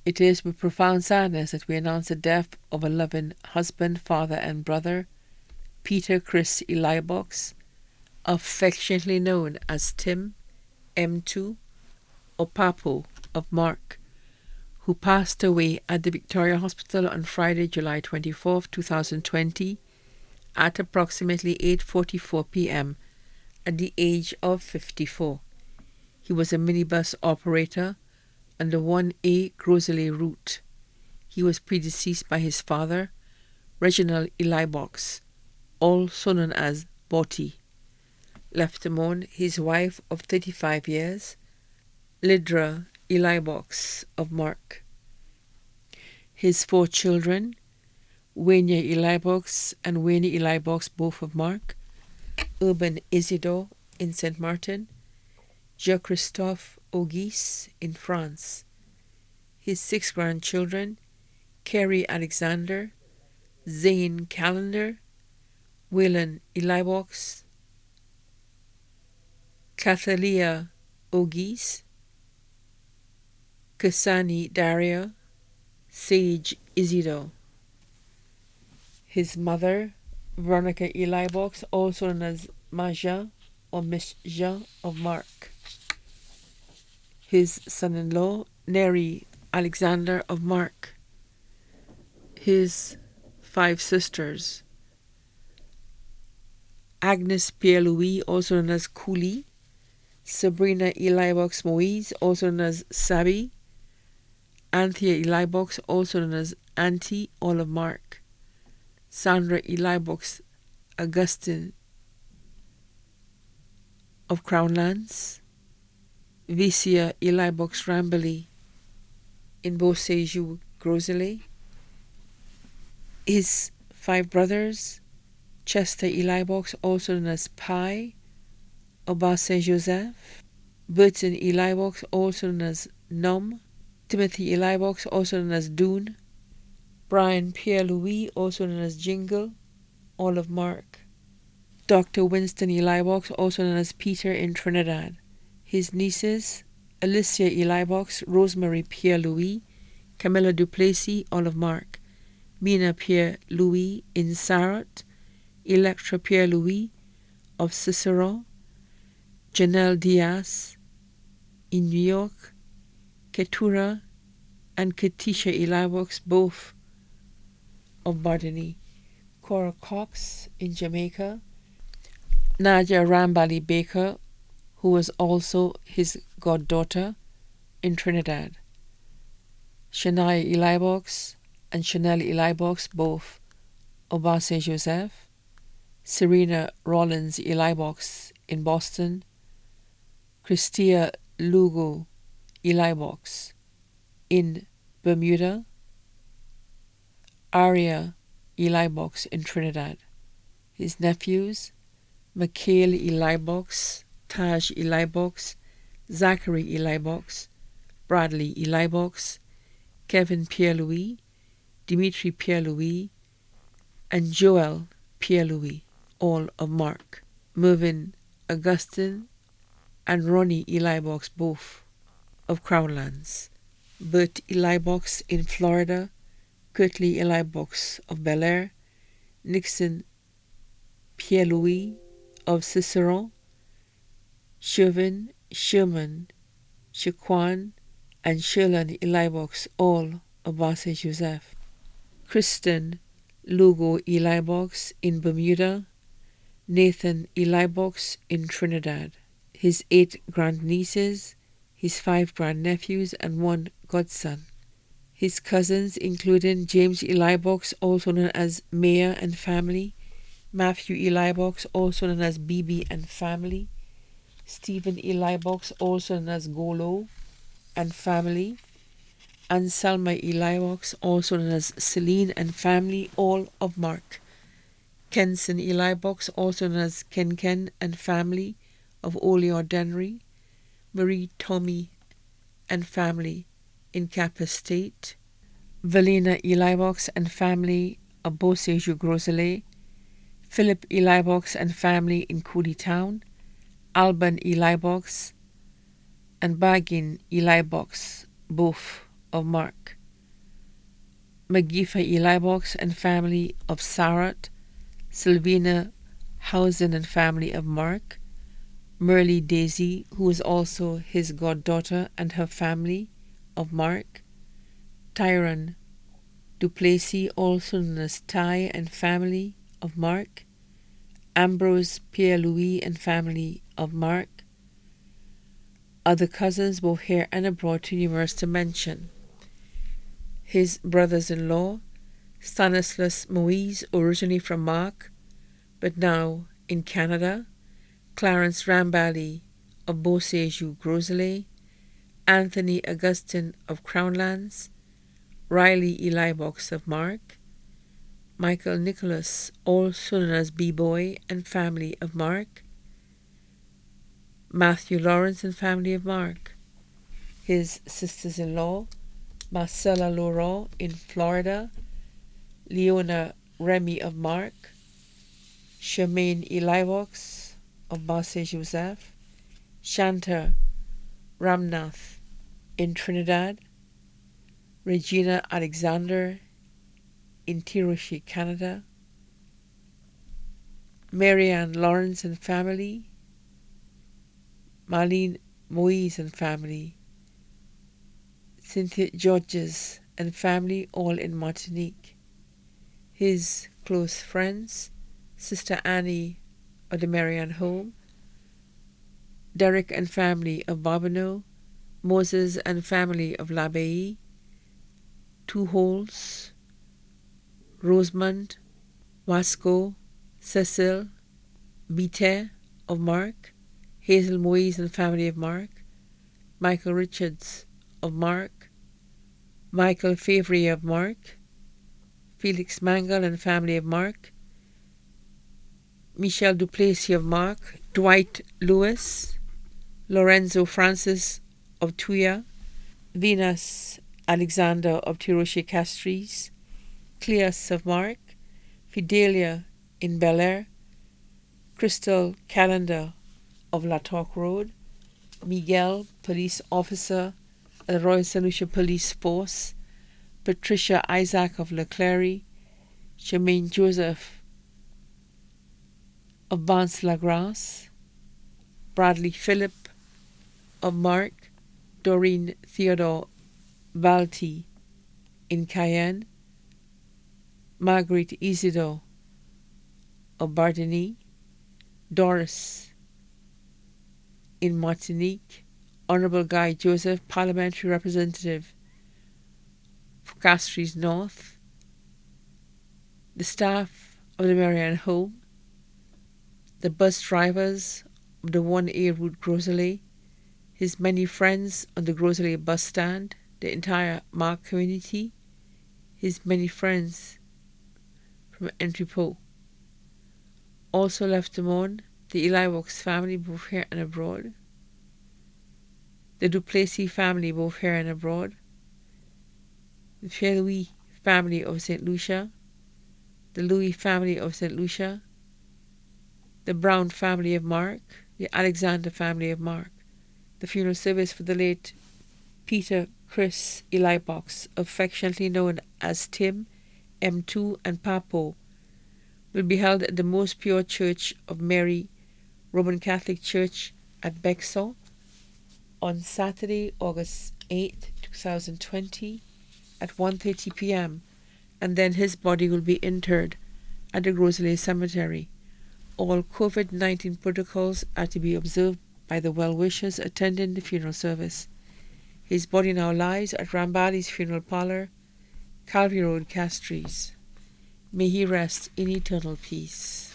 It is with profound sadness that we announce the death of a loving husband, father, and brother, Peter Chris Elibox, affectionately known as Tim, M2, or Papo of Mark, who passed away at the Victoria Hospital on Friday, July 24, 2020, at approximately 8:44 p.m. at the age of 54. He was a minibus operator on the 1A Grosley route. He was predeceased by his father, Reginald Elibox, also known as Botti. Left to mourn his wife of 35 years, Lydra Elibox of Mark. His 4 children, Wayne Elibox and Wayne Elibox, both of Mark, Urban Isidore in St. Martin, Jean-Christophe Auguste in France. His 6 grandchildren, Kerry Alexander, Zane Callender, Waylon Elibox, Cathalia Auguste, Kasani Daria, Sage Isidore. His mother, Veronica Elibox, also known as Maja or Miss Jean of Mark. His son-in-law, Neri Alexander of Mark. His 5 sisters, Agnes Pierre-Louis, also known as Cooley, Sabrina Elibox Moise, also known as Sabi, Anthea Elibox, also known as Auntie, all of Mark, Sandra Elibox Augustine of Crownlands, Vicia Elibox Rambly in Beausejour, Grosley. His 5 brothers, Chester Elibox, also known as Pi, of Saint Joseph, Burton Elibox, also known as Nom, Timothy Elibox, also known as Dune, Brian Pierre-Louis, also known as Jingle, all of Mark, Dr. Winston Elibox, also known as Peter in Trinidad. His nieces, Alicia Elibox, Rosemary Pierre-Louis, Camilla Duplessis, all of Mark, Mina Pierre-Louis in Sarot, Electra Pierre-Louis of Cicero, Janelle Diaz in New York, Keturah and Katisha Elibox, both of Bardini, Cora Cox in Jamaica, Nadia Rambali Baker, who was also his goddaughter, in Trinidad, Shania Elibox and Chanel Elibox, both of Saint Joseph, Serena Rollins Elibox in Boston, Christia Lugo Elibox in Bermuda, Aria Elibox in Trinidad. His nephews, Mikhail Elibox, Taj Elibox, Zachary Elibox, Bradley Elibox, Kevin Pierre-Louis, Dimitri Pierre-Louis, and Joel Pierre-Louis, all of Mark, Mervyn Augustine, and Ronnie Elibox, both of Crownlands, Bert Elibox in Florida, Kurtley Elibox of Bel Air, Nixon Pierre-Louis of Ciceron, Sherman, Shaquan, and Sherlan Elibox, all of Saint Joseph, Kristen Lugo Elibox in Bermuda, Nathan Elibox in Trinidad. His 8 grandnieces, his 5 grandnephews, and 1 godson. His cousins, including James Elibox, also known as Mayor and family, Matthew Elibox, also known as BB and family, Stephen Elibox, also known as Golo and family, and Salma Elibox, also known as Celine and family, all of Mark, Kenson Elibox, also known as Ken and family, of Oleordinary, Marie Tommy and family in Kappa State, Valena Elibox and family of Beausejour Grosley, Philip Elibox and family in Cooley Town, Alban Elibox and Bagin Elibox, both of Mark. Magifa Elibox and family of Sarat. Sylvina Housen and family of Mark. Merle Daisy, who is also his goddaughter, and her family of Mark. Tyrone Duplessis, also known as Ty, and family of Mark. Ambrose Pierre-Louis and family of Mark. Other cousins, both here and abroad, too numerous to mention. His brothers-in-law, Stanislas Moise, originally from Mark, but now in Canada. Clarence Rambally of Beausejour Groselet. Anthony Augustin of Crownlands. Riley Elibox of Mark. Michael Nicholas, also known as B-Boy, and family of Mark. Matthew Lawrence and family of Mark. His sisters-in-law, Marcella Laurent in Florida. Leona Remy of Mark. Charmaine Elibox of Marseille Joseph. Shanta Ramnath in Trinidad. Regina Alexander in Tiroshi, Canada. Marianne Lawrence and family. Marlene Moise and family. Cynthia Georges and family, all in Martinique. His close friends, Sister Annie of the Marianne Home. Derek and family of Barbano. Moses and family of L'Abbaye. Two Holes. Rosemond, Wasco, Cecil, Bite of Mark. Hazel Moise and family of Mark. Michael Richards of Mark. Michael Favre of Mark. Felix Mangle and family of Mark. Michel Duplessis of Mark. Dwight Lewis. Lorenzo Francis of Tuya. Venus Alexander of Tiroche Castries. Cleas of Mark. Fidelia in Bel Air. Crystal Calendar of La Torque Road. Miguel, police officer at the Royal St. Lucia Police Force. Patricia Isaac of Leclerc. Jermaine Joseph of Vance-la-Grace. Bradley Philip of Mark. Doreen Theodore Balti in Cayenne. Marguerite Isidore of Bardeny. Doris in Martinique. Honorable Guy Joseph, parliamentary representative for Castries North. The staff of the Marianne Home. The bus drivers of the 1A route Groselet. His many friends on the Groselet bus stand. The entire Mark community. His many friends from Entrepot. Also left to mourn the Elibox family, both here and abroad. The Duplessis family, both here and abroad. The Pierre-Louis family of St. Lucia. The Louis family of St. Lucia. The Brown family of Mark. The Alexander family of Mark. The funeral service for the late Peter Chris Elibox, affectionately known as Tim, M2, and Papo, will be held at the Most Pure Church of Mary, Roman Catholic Church at Bexon on Saturday, August 8, 2020 at 1:30 p.m. and then his body will be interred at the Groselet Cemetery. All COVID-19 protocols are to be observed by the well-wishers attending the funeral service. His body now lies at Rambali's funeral parlour, Calvary Road, Castries. May he rest in eternal peace.